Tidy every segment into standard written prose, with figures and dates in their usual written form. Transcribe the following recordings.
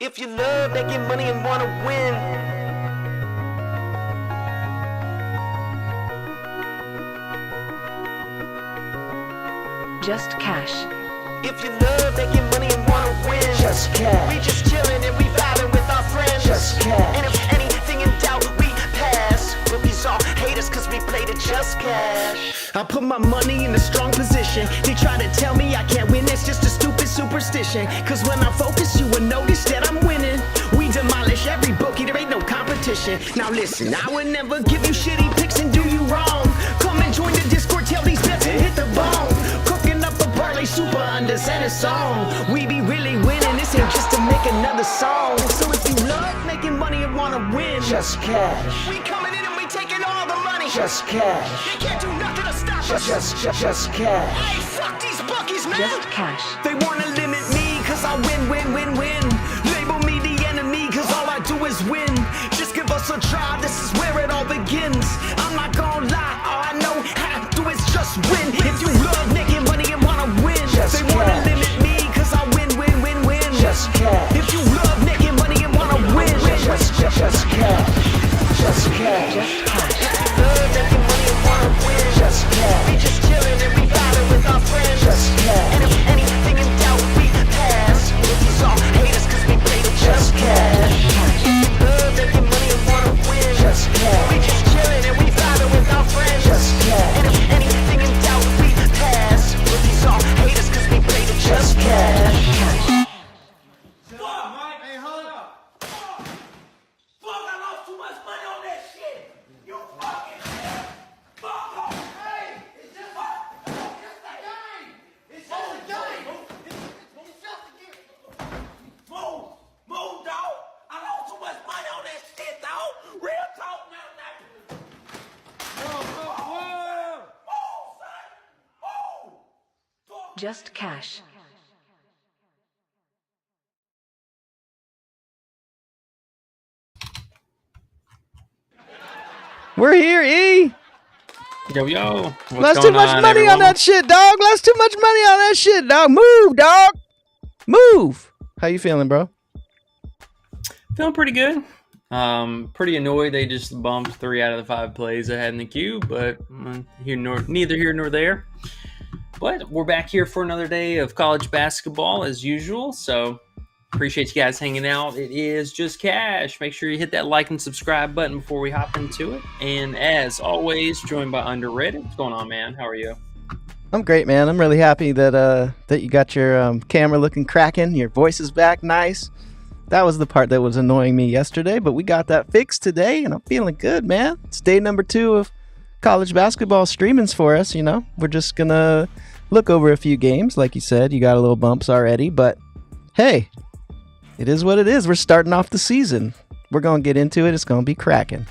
If you love making money and want to win, Just cash. if you love making money and want to win, Just cash. we just chillin' and we vibing with our friends. Just cash. And if anything in doubt, we pass. But these all haters cause we play the just cash. I put my money in a strong position. They try to tell me I can't win, it's just a stupid superstition. Cause when I focus, you will notice that I'm winning. We demolish every bookie, there ain't no competition. Now listen, I would never give you shitty picks and do you wrong. Come and join the Discord, tell these bets and hit the bone. Cooking up a parlay super unders and a song. We be really winning, this ain't just to make another song. So if you love making money and wanna win, Just cash. we coming in and we taking all the money. Just cash. They can't do nothing to stop us. Just cash. Hey, fuck these bookies, man. Just cash. They wanna limit me cause I win. Label me the enemy cause all I do is win. Just give us a try, this is where it all begins. I'm not gonna lie, all I know how to do is just win. If you love making money and wanna win, Just they wanna cash. limit me cause I win. Just cash. If you love making money and wanna win, Just cash. Just cash. Just cash. love making money and wanna win. Just cash. We just chillin' and we vibing with our friends. Just cash. And if anything in doubt, we pass. If these all haters cause we play the Just cash. love making money and wanna win. Just cash. We just chillin' and we vibing with our friends. Just cash. And if anything in doubt, we pass. If these all haters cause we play the Just cash. Hey, hold up. Fuck, I lost too much money on that shit. You fucking fuck off. Hey, it's just a game. It's just a game. It's just a game. Move, dog. I lost too much money on that shit, dog. Real talk now. Move, son. Move. Talk. Just cash. We're here, E. Yo, what's Lost too going much on, money everyone? on that shit, dog. Lost too much money on that shit, dog. Move, dog. Move. How you feeling, bro? Feeling pretty good. Pretty annoyed they just bumped 3 out of the 5 plays I had in the queue, but neither here nor there. But we're back here for another day of college basketball as usual, so appreciate you guys hanging out. It is Just Cash. Make sure you hit that like and subscribe button before we hop into it. And as always, joined by Underrated. What's going on, man? How are you? I'm great, man. I'm really happy that you got your camera looking cracking. Your voice is back nice. That was the part that was annoying me yesterday, but we got that fixed today, and I'm feeling good, man. It's day number 2 of college basketball streamings for us, you know. We're just going to look over a few games. Like you said, you got a little bumps already, but hey, it is what it is. We're starting off the season. We're going to get into it. It's going to be cracking.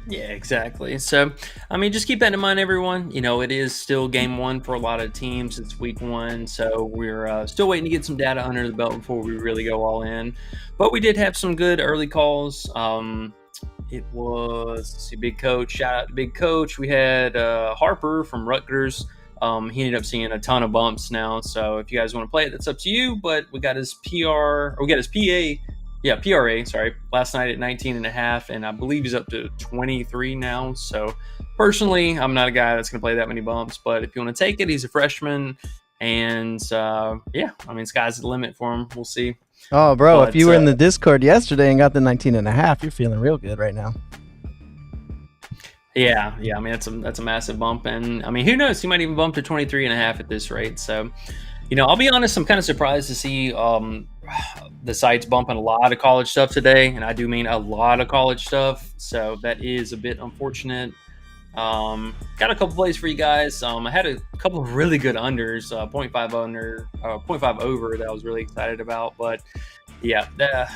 Yeah, exactly. So, I mean, just keep that in mind, everyone. You know, it is still game 1 for a lot of teams. It's week 1, so we're still waiting to get some data under the belt before we really go all in. But we did have some good early calls. It was, let's see, Big Coach. Shout out to Big Coach. We had Harper from Rutgers. He ended up seeing a ton of bumps now. So if you guys want to play it, that's up to you. But we got his PRA, last night at 19.5, and I believe he's up to 23 now. So personally, I'm not a guy that's going to play that many bumps, but if you want to take it, he's a freshman, and sky's the limit for him. We'll see. Oh, bro, But, if you were in the Discord yesterday and got the 19.5, you're feeling real good right now. Yeah. I mean, that's a massive bump, and I mean, who knows? He might even bump to 23.5 at this rate. So, you know, I'll be honest, I'm kind of surprised to see the site's bumping a lot of college stuff today, and I do mean a lot of college stuff. So that is a bit unfortunate. Got a couple plays for you guys. I had a couple of really good unders, 0.5 over that I was really excited about, but yeah,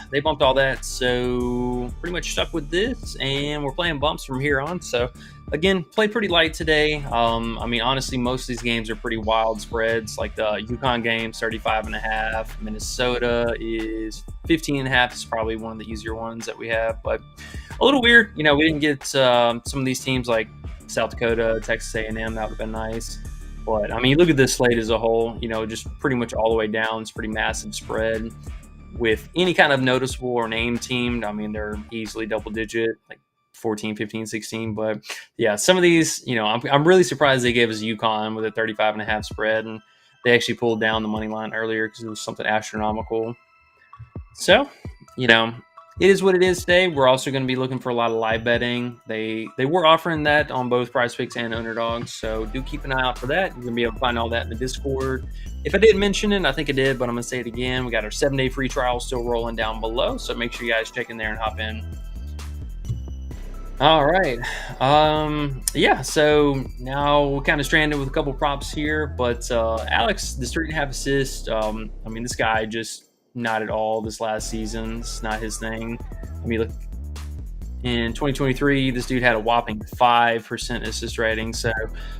they bumped all that. So pretty much stuck with this, and we're playing bumps from here on. So again, play pretty light today. I mean, honestly, most of these games are pretty wild spreads. Like the UConn game, 35.5. Minnesota is 15.5. Is probably one of the easier ones that we have, but a little weird. You know, we didn't get some of these teams like South Dakota, Texas A&M. That would have been nice. But I mean, look at this slate as a whole. You know, just pretty much all the way down. It's a pretty massive spread. with any kind of noticeable or name team, I mean, they're easily double digit, like 14, 15, 16. But yeah, some of these, I'm really surprised they gave us UConn with a 35.5 spread, and they actually pulled down the money line earlier because it was something astronomical. So, it is what it is today. We're also going to be looking for a lot of live betting. They were offering that on both PrizePicks and Underdog, so do keep an eye out for that. You're going to be able to find all that in the Discord. If I didn't mention it, I think I did, but I'm going to say it again. We got our 7-day free trial still rolling down below, so make sure you guys check in there and hop in. All right. So now we're kind of stranded with a couple props here, but Alex, the 3.5 assist, this guy just not at all this last season. It's not his thing. Look, in 2023, this dude had a whopping 5% assist rating, so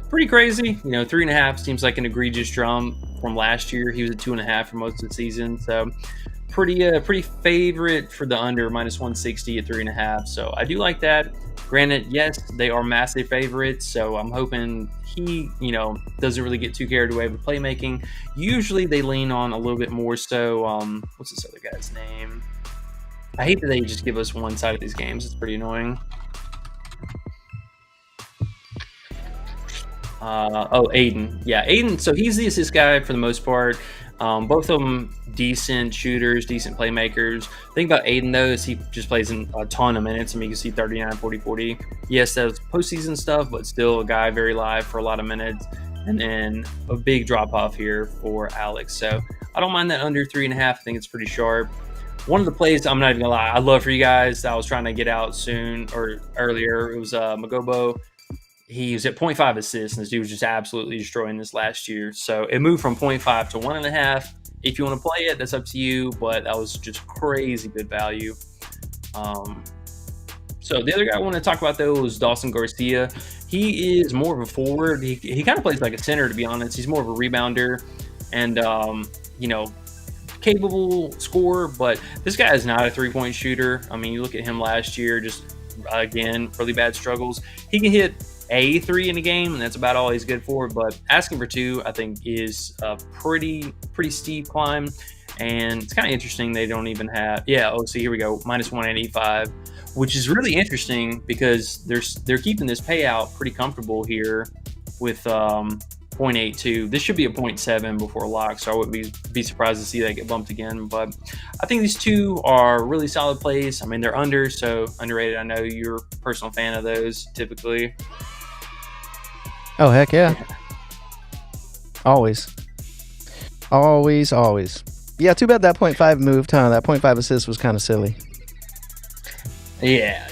pretty crazy. 3.5 seems like an egregious jump from last year. He was at 2.5 for most of the season, so pretty favorite for the under, -160 at 3.5. So I do like that. Granted, yes, they are massive favorites, so I'm hoping he, doesn't really get too carried away with playmaking. Usually they lean on a little bit more so, what's this other guy's name? I hate that they just give us one side of these games. It's pretty annoying. Aiden. Yeah, Aiden. So he's the assist guy for the most part. Both of them decent shooters, decent playmakers. The thing about Aiden, though, is he just plays in a ton of minutes. You can see 39, 40, 40. Yes, that's postseason stuff, but still a guy very live for a lot of minutes. And then a big drop-off here for Alex. So I don't mind that under 3.5. I think it's pretty sharp. One of the plays, I'm not even going to lie, I'd love for you guys that I was trying to get out soon or earlier. It was Magobo. He was at 0.5 assists, and this dude was just absolutely destroying this last year. So it moved from 0.5 to 1.5. If you want to play it, that's up to you, but that was just crazy good value. So the other guy I want to talk about, though, was Dawson Garcia. He is more of a forward. He kind of plays like a center, to be honest. He's more of a rebounder and, capable scorer, but this guy is not a three-point shooter. You look at him last year, just, again, really bad struggles. He can hit a 3 in a game, and that's about all he's good for, but asking for 2, I think, is a pretty steep climb, and it's kind of interesting they don't even have see, here we go, -185, which is really interesting because they're keeping this payout pretty comfortable here with 0.82. This should be a 0.7 before lock, so I wouldn't be surprised to see that get bumped again. But I think these two are really solid plays. They're under, so underrated. I know you're a personal fan of those typically. Oh, heck yeah. Always. Yeah, too bad that 0.5 moved, huh? That 0.5 assist was kind of silly. Yeah.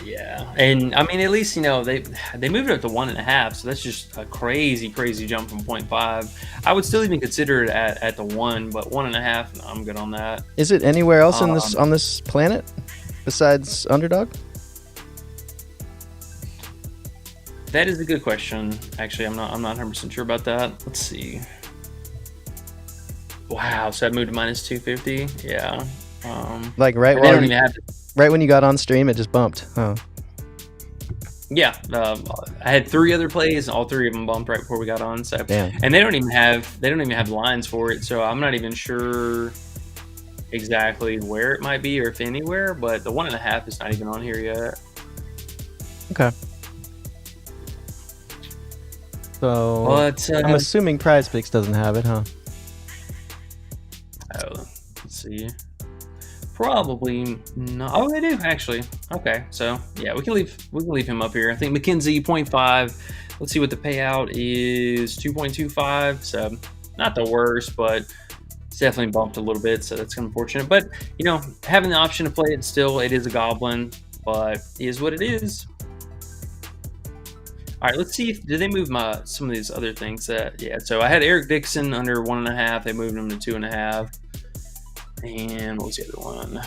And at least, they moved it up to 1.5, so that's just a crazy jump from 0.5. I would still even consider it at the 1, but 1.5, I'm good on that. Is it anywhere else on this planet besides Underdog? That is a good question. Actually, I'm not 100% sure about that. Let's see. Wow, so that moved to -250. Yeah. Right when you got on stream, it just bumped. Oh. Yeah, I had 3 other plays, and all 3 of them bumped right before we got on. So, damn. And they don't even have lines for it. So I'm not even sure exactly where it might be or if anywhere. But the 1.5 is not even on here yet. Okay. So, but, I'm assuming PrizePicks doesn't have it, huh? Oh, let's see. Probably not. Oh, they do actually. Okay, so yeah, we can leave him up here. I think McKenzie 0.5. Let's see what the payout is. 2.25. So not the worst, but it's definitely bumped a little bit. So that's unfortunate. But having the option to play it still, it is a goblin, but it is what it is. All right, let's see. Did they move some of these other things? So I had Eric Dixon under 1.5. They moved him to 2.5. And what was the other one?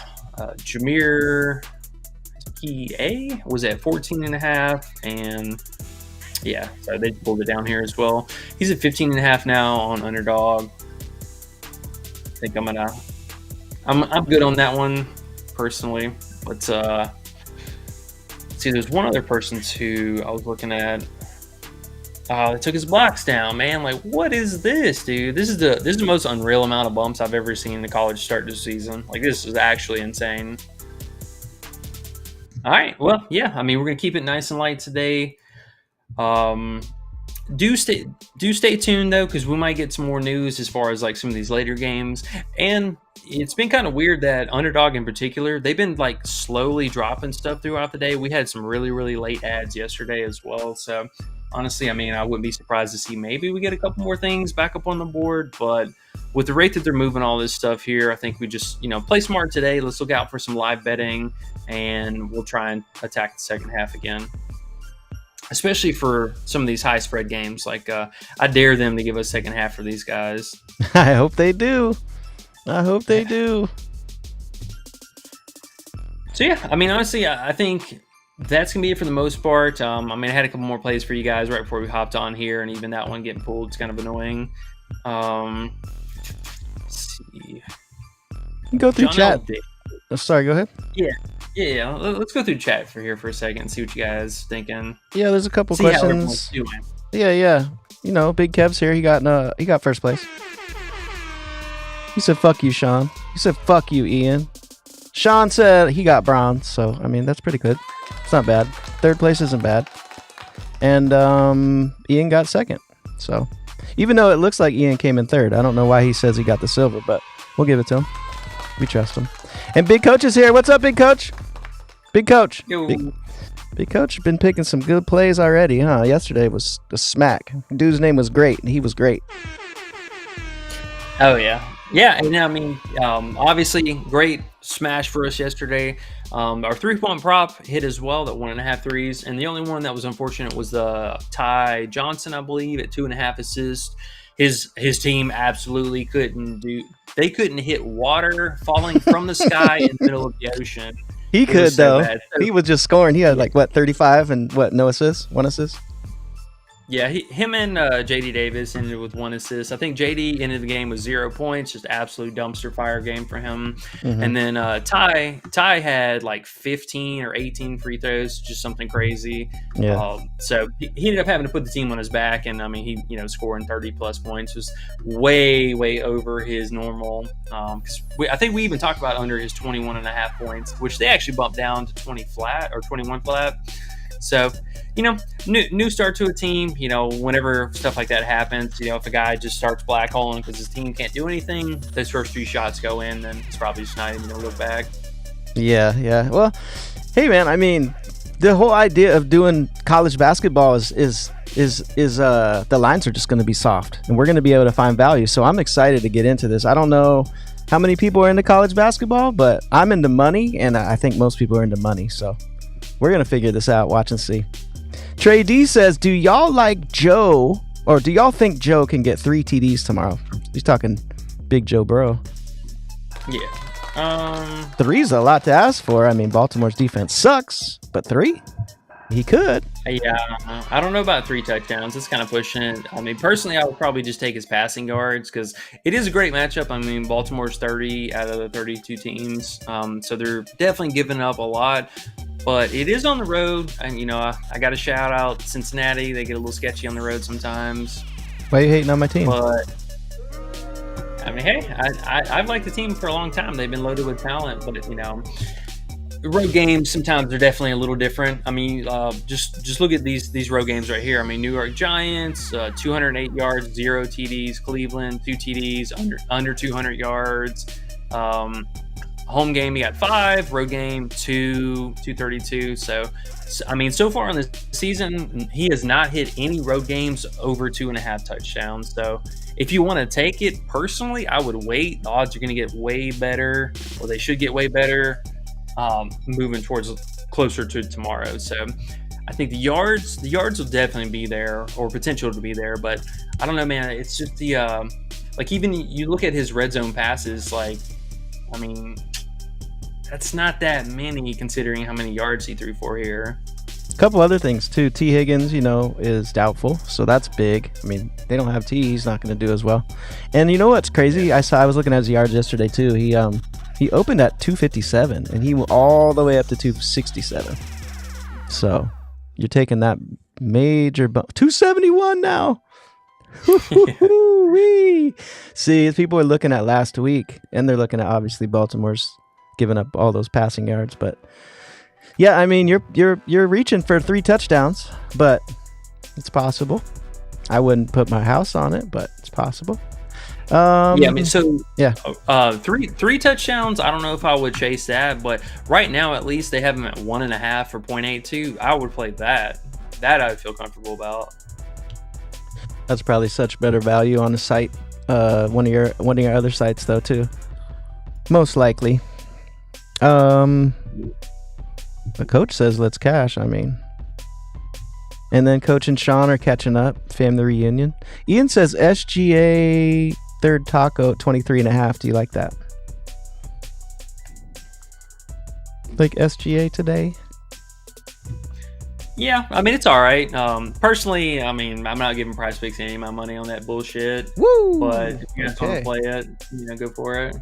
Jameer PA was at 14.5. And yeah, so they pulled it down here as well. He's at 15.5 now on Underdog. I think I'm good on that one personally. But see, there's one other person too I was looking at. Oh, they took his blocks down, man. Like, what is this, dude? This is the most unreal amount of bumps I've ever seen in the college start this season. Like, this is actually insane. All right, well, yeah. I mean, we're gonna keep it nice and light today. Do stay tuned though, because we might get some more news as far as like some of these later games. And it's been kind of weird that Underdog in particular, they've been like slowly dropping stuff throughout the day. We had some really, really late ads yesterday as well. So honestly, I mean, I wouldn't be surprised to see maybe we get a couple more things back up on the board. But with the rate that they're moving all this stuff here, I think we just, play smart today. Let's look out for some live betting, and we'll try and attack the second half again. Especially for some of these high spread games. Like, I dare them to give us second half for these guys. I hope they do. They do. So, yeah, I mean, honestly, I think that's going to be it for the most part. I mean, I had a couple more plays for you guys right before we hopped on here, and even that one getting pulled is kind of annoying. Let's see. Go through chat. Oh, sorry, go ahead. Yeah. Let's go through chat for a second and see what you guys thinking. Yeah, there's a couple questions. Yeah. Big Kev's here. He got first place. He said, "Fuck you, Sean." He said, "Fuck you, Ian." Sean said he got bronze, so I mean that's pretty good. It's not bad. Third place isn't bad. And Ian got second. So even though it looks like Ian came in third, I don't know why he says he got the silver, but we'll give it to him. We trust him. And Big Coach is here. What's up, Big Coach? Big Coach. Big Coach been picking some good plays already, huh? Yesterday was a smack. Dude's name was great, and he was great. Oh, yeah. Yeah, and I mean, obviously, great smash for us yesterday. Our 3-point prop hit as well, that 1.5 threes. And the only one that was unfortunate was the Ty Johnson, I believe, at 2.5 assists. His team absolutely couldn't hit water falling from the sky in the middle of the ocean. He could, though. He was just scoring. He had 35 and no assists? 1 assist? Yeah, him and JD Davis ended with 1 assist. I think JD ended the game with 0 points, just absolute dumpster fire game for him. Mm-hmm. And then Ty had 15 or 18 free throws, just something crazy. Yeah. So he ended up having to put the team on his back, and I mean he scoring 30 plus points was way over his normal. Because I think we even talked about under his 21.5 points, which they actually bumped down to 20 flat or 21 flat. So, new start to a team, whenever stuff like that happens, if a guy just starts black holing because his team can't do anything, those first 3 shots go in, then it's probably just not even going to look back. Yeah. Well, hey, man, I mean, the whole idea of doing college basketball is the lines are just going to be soft, and we're going to be able to find value. So I'm excited to get into this. I don't know how many people are into college basketball, but I'm into money, and I think most people are into money, so we're going to figure this out. Watch and see. Trey D says, do y'all like Joe, or do y'all think Joe can get 3 TDs tomorrow? He's talking Big Joe Burrow. Yeah. 3's a lot to ask for. I mean, Baltimore's defense sucks, but 3? He could. Yeah, I don't know about 3 touchdowns. It's kind of pushing it. I mean, personally, I would probably just take his passing yards because it is a great matchup. I mean, Baltimore's 30 out of the 32 teams, so they're definitely giving up a lot. But it is on the road, and I got to shout out Cincinnati. They get a little sketchy on the road sometimes. Why are you hating on my team? But I mean, hey, I've liked the team for a long time. They've been loaded with talent, but road games sometimes are definitely a little different. I mean, just look at these road games right here. I mean, New York Giants, 208 yards, 0 TDs. Cleveland, 2 TDs, under 200 yards. Home game, he got 5. Road game, 232. So, I mean, so far in the season, he has not hit any road games over 2.5 touchdowns. So, if you want to take it, personally, I would wait. The odds are going to get way better, or they should get way better, moving towards closer to tomorrow. So, I think the yards will definitely be there, or potential to be there. But I don't know, man. It's just the even you look at his red zone passes, I mean, that's not that many considering how many yards he threw for here. A couple other things too. T. Higgins, is doubtful, so that's big. I mean, they don't have T. He's not going to do as well. And you know what's crazy? I was looking at his yards yesterday too. He opened at 257 and he went all the way up to 267. So you're taking that major bump. 271 now. Woo-hoo-wee. See, people are looking at last week, and they're looking at obviously Baltimore's giving up all those passing yards, but yeah, I mean you're reaching for 3 touchdowns, but it's possible. I wouldn't put my house on it, but it's possible. Yeah, I mean, so yeah, three touchdowns. I don't know if I would chase that, but right now at least they have them at 1.5 or 0.82. I would play that. That I feel comfortable about. that's probably such better value on the site. One of your other sites though too, most likely. The coach says let's cash. I mean, and then Coach and Sean are catching up. Family reunion. Ian says SGA third taco 23.5. Do you like that? Like SGA today? Yeah, I mean it's all right. Personally, I mean I'm not giving PrizePicks any of my money on that bullshit. Woo! But if you guys want to play it, go for it.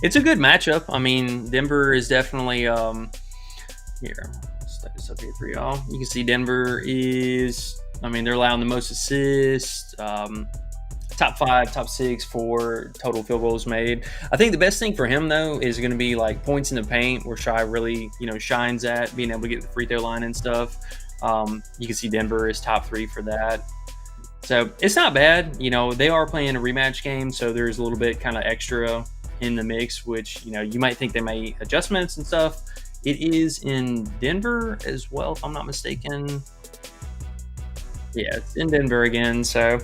It's a good matchup. I mean, Denver is definitely here. I'll set this up here for y'all. You can see Denver is. I mean, they're allowing the most assists. Top 5, top 6 for total field goals made. I think the best thing for him though is going to be like points in the paint, where Shy really shines at being able to get the free throw line and stuff. You can see Denver is top 3 for that. So it's not bad. They are playing a rematch game, so there's a little bit kind of extra in the mix, which you might think they may adjustments and stuff. It is in Denver as well, if I'm not mistaken. Yeah, it's in Denver again, so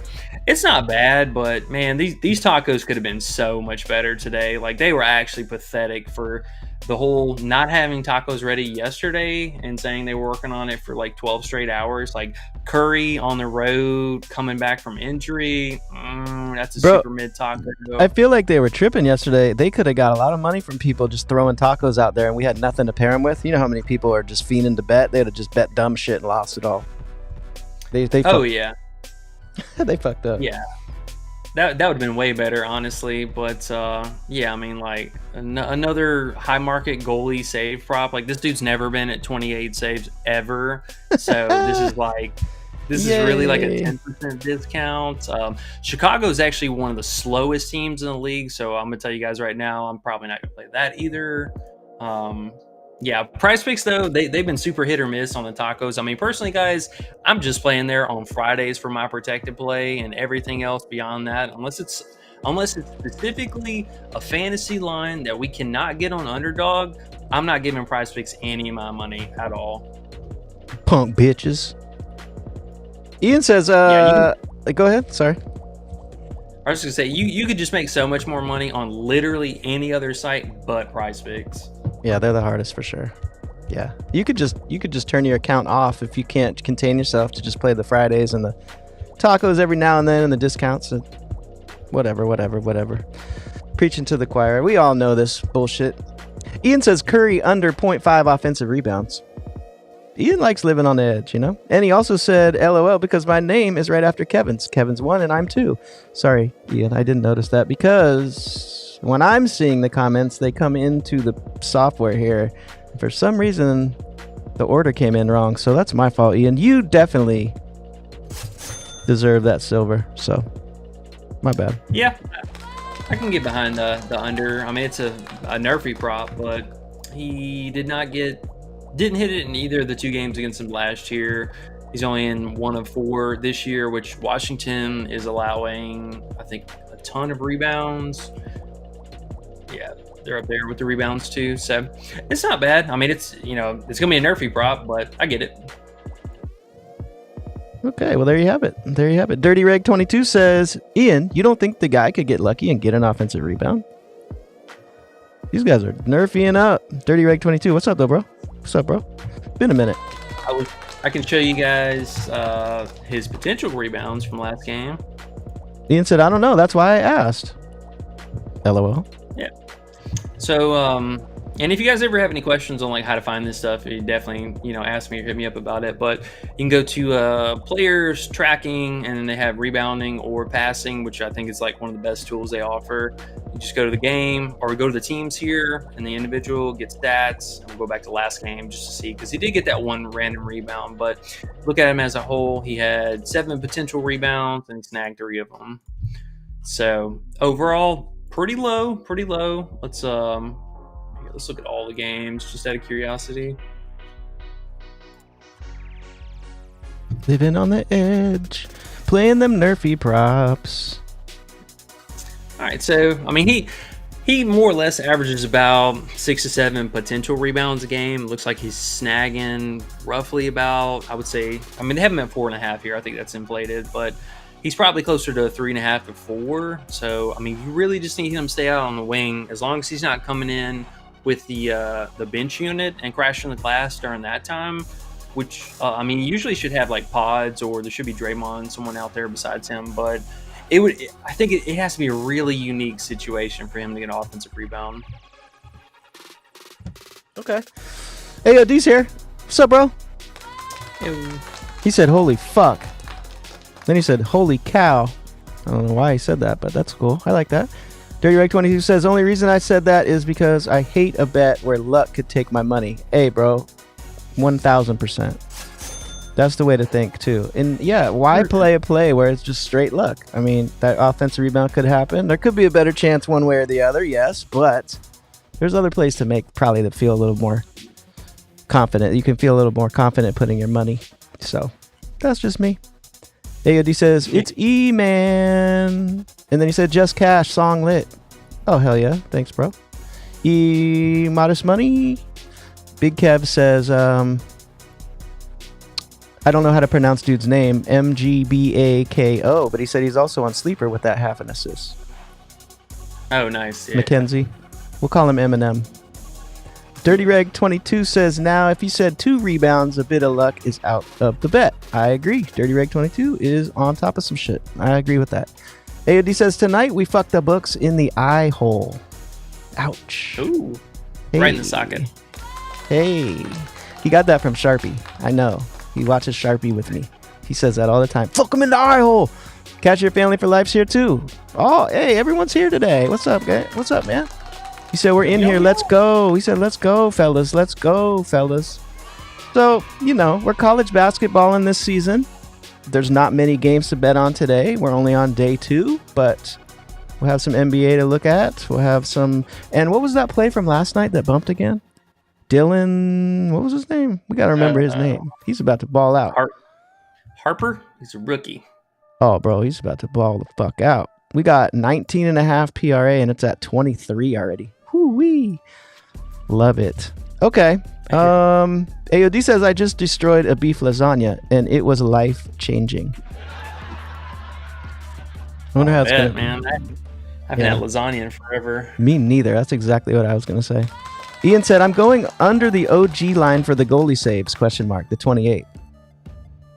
it's not bad, but man, these tacos could have been so much better today. Like, they were actually pathetic for the whole not having tacos ready yesterday and saying they were working on it for like 12 straight hours. Like, Curry on the road coming back from injury, that's a super mid taco. I feel like they were tripping yesterday. They could have got a lot of money from people just throwing tacos out there, and we had nothing to pair them with. You know how many people are just fiending to bet? They would have just bet dumb shit and lost it all. They yeah. They fucked up. Yeah. That would have been way better, honestly. But, yeah, I mean, like, another high market goalie save prop. Like, this dude's never been at 28 saves ever. So this is really like a 10% discount. Chicago's actually one of the slowest teams in the league. So I'm going to tell you guys right now, I'm probably not going to play that either. Yeah, PrizePicks, though, they've been super hit or miss on the tacos. I mean, personally, guys, I'm just playing there on Fridays for my protected play, and everything else beyond that, unless it's specifically a fantasy line that we cannot get on Underdog, I'm not giving PrizePicks any of my money at all. Punk bitches. Ian says, go ahead. Sorry. I was just going to say, you could just make so much more money on literally any other site but PrizePicks. Yeah, they're the hardest for sure. Yeah, you could just turn your account off if you can't contain yourself to just play the Fridays and the tacos every now and then and the discounts and whatever. Preaching to the choir. We all know this bullshit. Ian says Curry under 0.5 offensive rebounds. Ian likes living on the edge, And he also said LOL because my name is right after Kevin's. Kevin's 1 and I'm 2. Sorry, Ian, I didn't notice that because when I'm seeing the comments, they come into the software here. For some reason, the order came in wrong. So that's my fault, Ian. You definitely deserve that silver. So, my bad. Yeah, I can get behind the under. I mean, it's a nerfy prop, but he didn't hit it in either of the 2 games against him last year. He's only in 1 of 4 this year, which Washington is allowing, I think, a ton of rebounds. Yeah, they're up there with the rebounds too, so it's not bad. I mean, it's it's gonna be a nerfy prop, but I get it. Okay, well there you have it. Dirty Reg 22 says, Ian, you don't think the guy could get lucky and get an offensive rebound? These guys are nerfying up. Dirty Reg 22, what's up though, bro? What's up, bro? Been a minute. I can show you guys his potential rebounds from last game. Ian said, I don't know. That's why I asked. LOL. Yeah. So And if you guys ever have any questions on like how to find this stuff, you definitely, ask me or hit me up about it. But you can go to players tracking, and then they have rebounding or passing, which I think is like one of the best tools they offer. You just go to the game or go to the teams here, and the individual gets stats. And we'll go back to last game just to see, because he did get that one random rebound. But look at him as a whole. He had 7 potential rebounds and he snagged 3 of them. So overall, pretty low. Let's look at all the games, just out of curiosity. Living on the edge, playing them nerfy props. All right, so I mean, he more or less averages about 6 to 7 potential rebounds a game. Looks like he's snagging roughly about, I would say, I mean, they have him at 4.5 here. I think that's inflated, but he's probably closer to 3.5 to 4. So I mean, you really just need him to stay out on the wing, as long as he's not coming in with the bench unit and crashing the glass during that time, which I mean, you usually should have like pods, or there should be Draymond, someone out there besides him. But I think it has to be a really unique situation for him to get an offensive rebound. Okay. Hey, yo, D's here. What's up, bro? He said, "Holy fuck." Then he said, "Holy cow." I don't know why he said that, but that's cool. I like that. Dirty Reg 22 says, "Only reason I said that is because I hate a bet where luck could take my money." Hey, bro, 1000%. That's the way to think too. And yeah, why play a play where it's just straight luck? I mean, that offensive rebound could happen. There could be a better chance one way or the other, yes, but there's other plays to make probably that feel a little more confident. You can feel a little more confident putting your money. So that's just me. AOD says, "It's E-Man." And then he said, "Just Cash, song lit." Oh, hell yeah. Thanks, bro. Modest Money. Big Kev says, I don't know how to pronounce dude's name, MGBAKO, but he said he's also on Sleeper with that half an assist. Oh, nice. Yeah. Mackenzie. We'll call him Eminem. Dirty Reg 22 says, "Now, if you said 2 rebounds, a bit of luck is out of the bet." I agree. Dirty Reg 22 is on top of some shit. I agree with that. AOD says, "Tonight we fucked the books in the eye hole." Ouch. Ooh. Hey. Right in the socket. Hey. He got that from Sharpie. I know. He watches Sharpie with me. He says that all the time. Fuck him in the eye hole. Catch Your Family for Life's here too. Oh, hey, everyone's here today. What's up, guys? What's up, man? He said, "We're in here. Let's go." He said, "Let's go, fellas. Let's go, fellas." So, we're college basketballing this season. There's not many games to bet on today. We're only on day 2, but we'll have some NBA to look at. We'll have some. And what was that play from last night that bumped again? Dylan, what was his name? We got to remember his name. He's about to ball out. Harper? He's a rookie. Oh, bro, he's about to ball the fuck out. We got 19.5 PRA, and it's at 23 already. Whoo-wee. Love it. Okay. AOD says, "I just destroyed a beef lasagna, and it was life-changing." I wonder how it's going to... man. I haven't had lasagna in forever. Me neither. That's exactly what I was going to say. Ian said, "I'm going under the OG line for the goalie saves, ? The 28.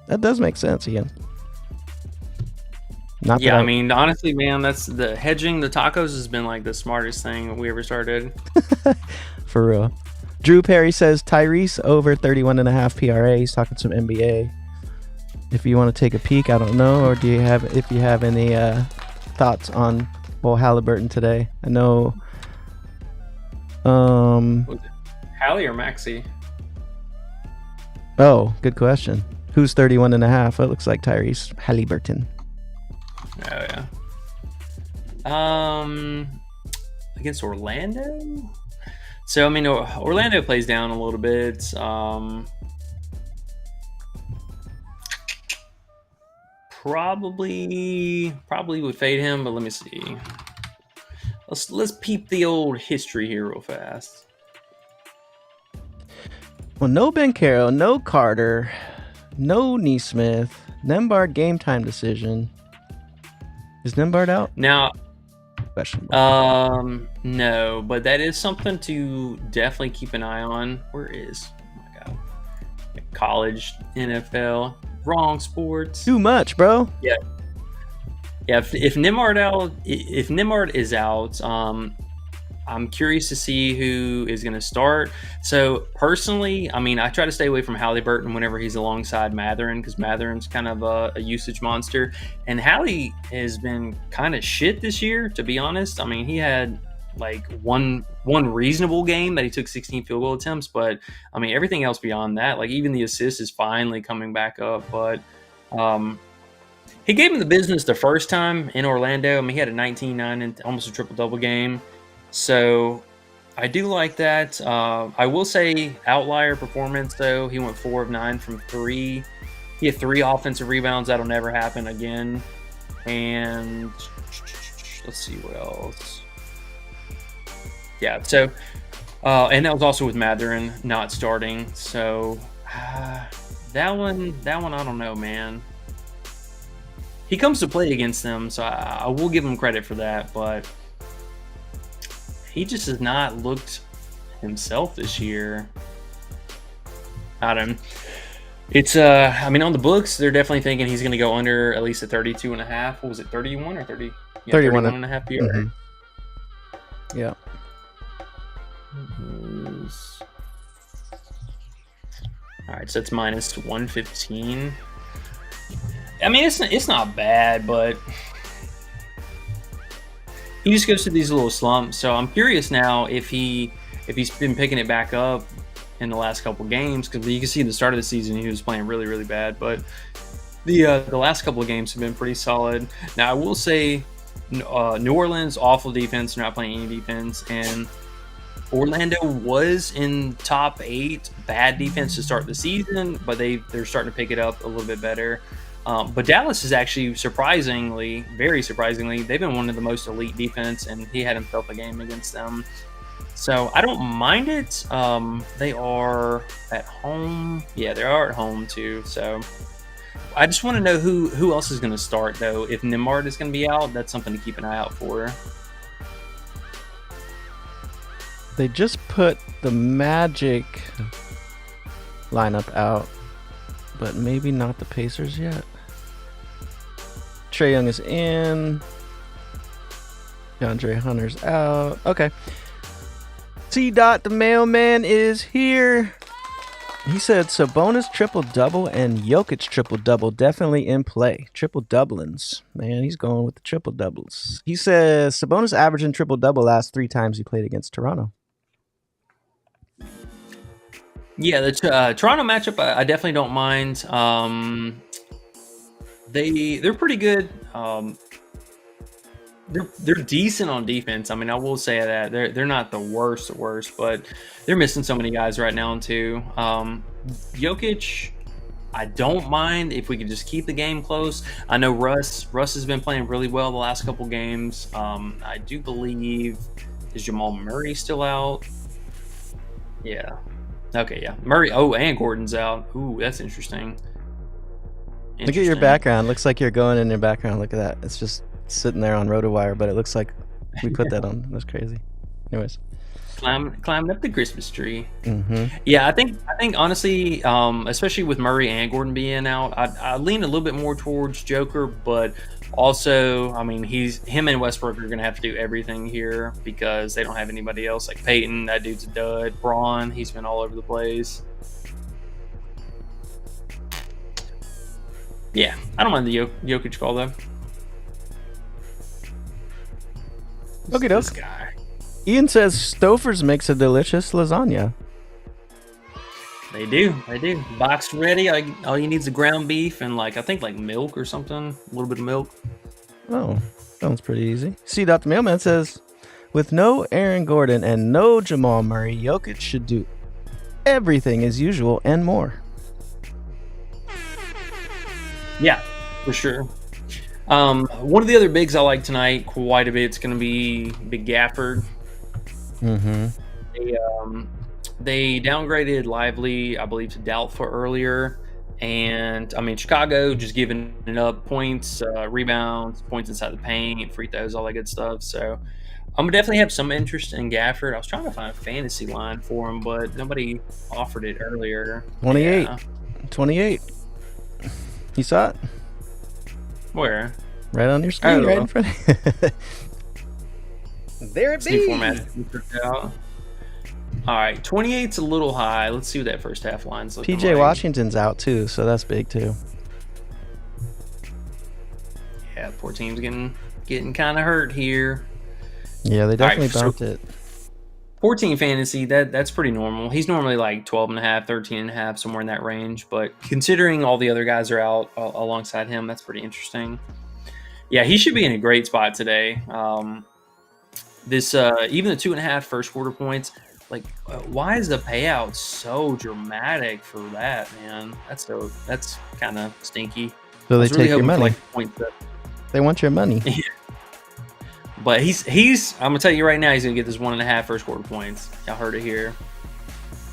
That does make sense, Ian. I mean, honestly, man, that's the hedging the tacos has been like the smartest thing we ever started. For real. Drew Perry says Tyrese over 31.5 PRA. He's talking some NBA. If you want to take a peek, I don't know, or if you have any thoughts on Halliburton today? I know. Was it Hallie or Maxey? Oh, good question. Who's 31.5? It looks like Tyrese Halliburton. Oh yeah. Against Orlando. So I mean, Orlando plays down a little bit. Probably would fade him, but let me see. Let's peep the old history here real fast. Well, no Bencaro, no Carter, no Neesmith, Nembhard game time decision. Is Nembhard out? Now, question. No, but that is something to definitely keep an eye on. Where is? Oh my god, college, NFL, wrong sports. Too much, bro. Yeah. If Nembhard is out, I'm curious to see who is going to start. So personally, I mean, I try to stay away from Halliburton whenever he's alongside Matherin because Matherin's kind of a usage monster, and Hallie has been kind of shit this year, to be honest. I mean, he had like one reasonable game that he took 16 field goal attempts, but I mean everything else beyond that, like even the assist is finally coming back up. But he gave him the business the first time in Orlando. I mean, he had a 19-9 and almost a triple-double game. So I do like that. I will say outlier performance, though. He went 4 of 9 from 3. He had 3 offensive rebounds. That'll never happen again. And let's see what else. Yeah, so and that was also with Matherin not starting. So that one, I don't know, man. He comes to play against them, so I will give him credit for that, but he just has not looked himself this year. I don't know. It's I mean, on the books, they're definitely thinking he's going to go under at least a 32.5. What was it, 31 or 30? Yeah, 31.5 PRA. Mm-hmm. Yeah. All right, so it's minus 115. I mean, it's not bad, but he just goes through these little slumps. So I'm curious now if he's been picking it back up in the last couple games, because you can see at the start of the season he was playing really, really bad, but the last couple of games have been pretty solid. Now I will say New Orleans, awful defense, they're not playing any defense, and Orlando was in top 8 bad defense to start the season, but they're starting to pick it up a little bit better. But Dallas is actually surprisingly, very surprisingly, they've been one of the most elite defense, and he had himself a game against them. So I don't mind it. They are at home. Yeah, they are at home too. So I just want to know who else is going to start, though. If Nembhard is going to be out, that's something to keep an eye out for. They just put the Magic lineup out, but maybe not the Pacers yet. Trae Young is in. DeAndre Hunter's out. Okay. C. Dot, the mailman, is here. He said Sabonis triple-double and Jokic triple-double definitely in play. Triple-doublings. Man, he's going with the triple-doubles. He says Sabonis averaging triple-double last 3 times he played against Toronto. Yeah, the Toronto matchup, I definitely don't mind. They're pretty good. They're decent on defense. I mean, I will say that they're not the worst, but they're missing so many guys right now too. Jokic, I don't mind if we could just keep the game close. I know Russ has been playing really well the last couple games. I do believe, is Jamal Murray still out? Yeah. Okay, yeah. Murray. Oh, and Gordon's out. Ooh, that's interesting. Look at your background. Looks like you're going in your background. Look at that. It's just sitting there on RotoWire, but it looks like we put that on. That's crazy. Anyways, climbing up the Christmas tree. Mm-hmm. Yeah, I think honestly, especially with Murray and Gordon being out, I lean a little bit more towards Joker, but also, I mean, him and Westbrook are going to have to do everything here because they don't have anybody else. Like Peyton, that dude's a dud. Braun, he's been all over the place. Yeah, I don't mind the Jokic call though. Okay, This guy. Ian says Stouffer's makes a delicious lasagna. They do. Boxed ready. All you need is the ground beef and I think milk or something. A little bit of milk. Oh, sounds pretty easy. C. Dot the mailman says, with no Aaron Gordon and no Jamal Murray, Jokic should do everything as usual and more. Yeah, for sure. One of the other bigs I like tonight quite a bit is going to be Big Gafford. Mm-hmm. They downgraded Lively, I believe, to doubtful earlier. And, I mean, Chicago just giving it up points, rebounds, points inside the paint, free throws, all that good stuff. So I'm going to definitely have some interest in Gafford. I was trying to find a fantasy line for him, but nobody offered it earlier. 28. Yeah. 28. You saw it? Where? Right on your screen, right in front. There it New be. format. All right, 28's a little high. Let's see what that first half line's looking PJ like. Washington's out too, so that's big too. Yeah, poor team's getting kind of hurt here. Yeah, they definitely so- bumped it. 14 fantasy, that's pretty normal. He's normally like 12 and a half, 13 and a half, somewhere in that range. But considering all the other guys are out alongside him, that's pretty interesting. Yeah, he should be in a great spot today. This even the 2.5 first quarter points, like why is the payout so dramatic for that, man? That's kind of stinky. So I they was really take your hoping for, money. like, point set. They want your money. But he's I'm gonna tell you right now, he's gonna get this 1.5 first quarter points. Y'all heard it here.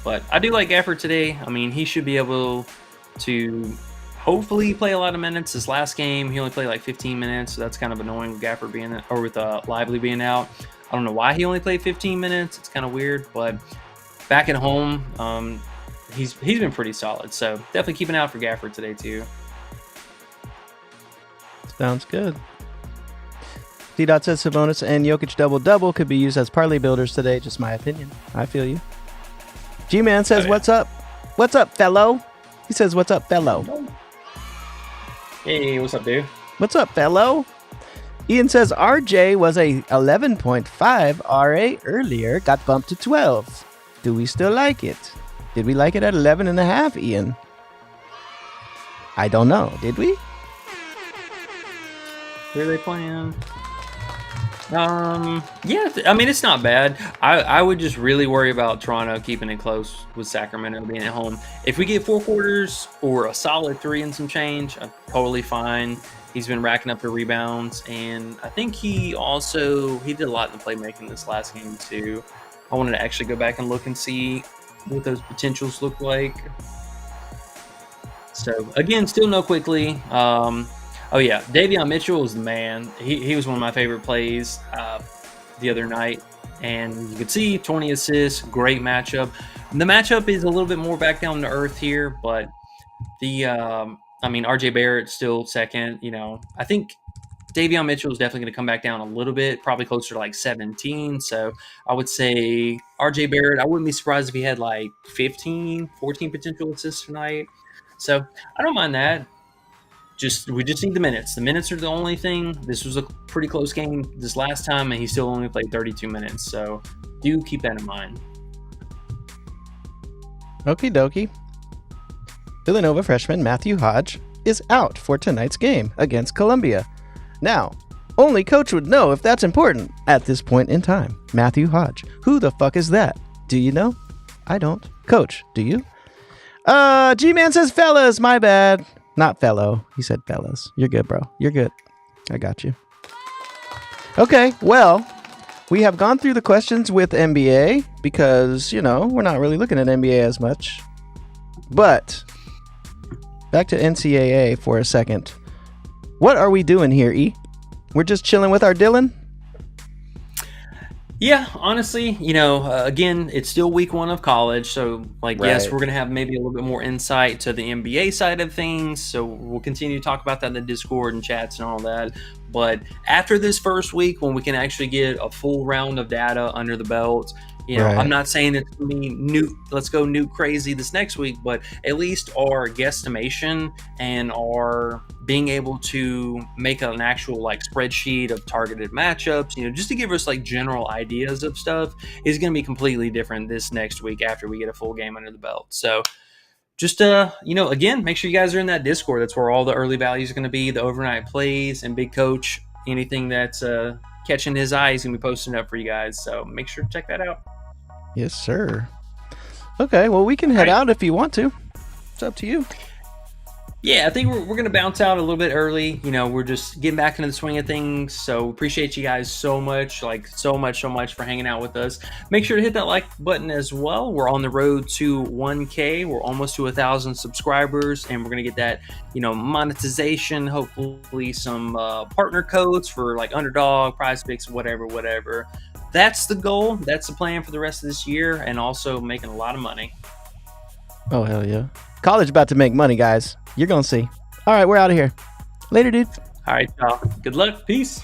But I do like Gafford today. I mean, he should be able to hopefully play a lot of minutes. This last game, he only played like 15 minutes, so that's kind of annoying with Gafford being or with Lively being out. I don't know why he only played 15 minutes. It's kind of weird, but back at home, he's been pretty solid. So definitely keep an eye out for Gafford today too. Sounds good. D-Dot says Sabonis and Jokic double-double could be used as parlay builders today. Just my opinion. I feel you. G-Man says, what's up? What's up, fellow? He says, what's up, fellow? Hey, what's up, dude? What's up, fellow? Ian says, RJ was a 11.5 RA earlier, got bumped to 12. Do we still like it? Did we like it at 11.5, Ian? I don't know. Did we? Who are they playing? Yeah, I mean, it's not bad. I would just really worry about Toronto keeping it close with Sacramento being at home. If we get 4 quarters or a solid 3 and some change, I'm totally fine. He's been racking up the rebounds, and I think he did a lot in the playmaking this last game too. I wanted to actually go back and look and see what those potentials look like. So again, still no quickly. Oh yeah, Davion Mitchell is the man. He was one of my favorite plays the other night, and you could see 20 assists, great matchup. The matchup is a little bit more back down to earth here, but RJ Barrett still second. I think Davion Mitchell is definitely going to come back down a little bit, probably closer to like 17. So I would say RJ Barrett, I wouldn't be surprised if he had like 15, 14 potential assists tonight. So I don't mind that. We just need the minutes. The minutes are the only thing. This was a pretty close game this last time, and he still only played 32 minutes. So do keep that in mind. Okie dokie. Villanova freshman Matthew Hodge is out for tonight's game against Columbia. Now, only coach would know if that's important at this point in time. Matthew Hodge. Who the fuck is that? Do you know? I don't. Coach, do you? G-Man says fellas, my bad. Not fellow. He said fellas. You're good, bro. You're good. I got you. Okay, well, we have gone through the questions with NBA because, we're not really looking at NBA as much. But back to NCAA for a second. What are we doing here, E? We're just chilling with our Dylan? Yeah, honestly, again, it's still week 1 of college. So, yes, Right. we're going to have maybe a little bit more insight to the NBA side of things. So we'll continue to talk about that in the Discord and chats and all that. But after this first week, when we can actually get a full round of data under the belt, Right. I'm not saying it's going to be let's go nuke crazy this next week, but at least our guesstimation and our being able to make an actual spreadsheet of targeted matchups, just to give us general ideas of stuff is going to be completely different this next week after we get a full game under the belt. So just, again, make sure you guys are in that Discord. That's where all the early values are going to be, the overnight plays, and Big Coach, anything that's catching his eye, he's going to be posting up for you guys. So make sure to check that out. Yes, sir. Okay, well, we can head out if you want to. It's up to you. Yeah, I think we're going to bounce out a little bit early. We're just getting back into the swing of things. So appreciate you guys so much, so much for hanging out with us. Make sure to hit that like button as well. We're on the road to 1K. We're almost to 1,000 subscribers, and we're going to get that, monetization, hopefully some partner codes for Underdog, PrizePicks, whatever. That's the goal. That's the plan for the rest of this year, and also making a lot of money. Oh, hell yeah. College about to make money, guys. You're going to see. All right, we're out of here. Later, dude. All right, y'all. Good luck. Peace.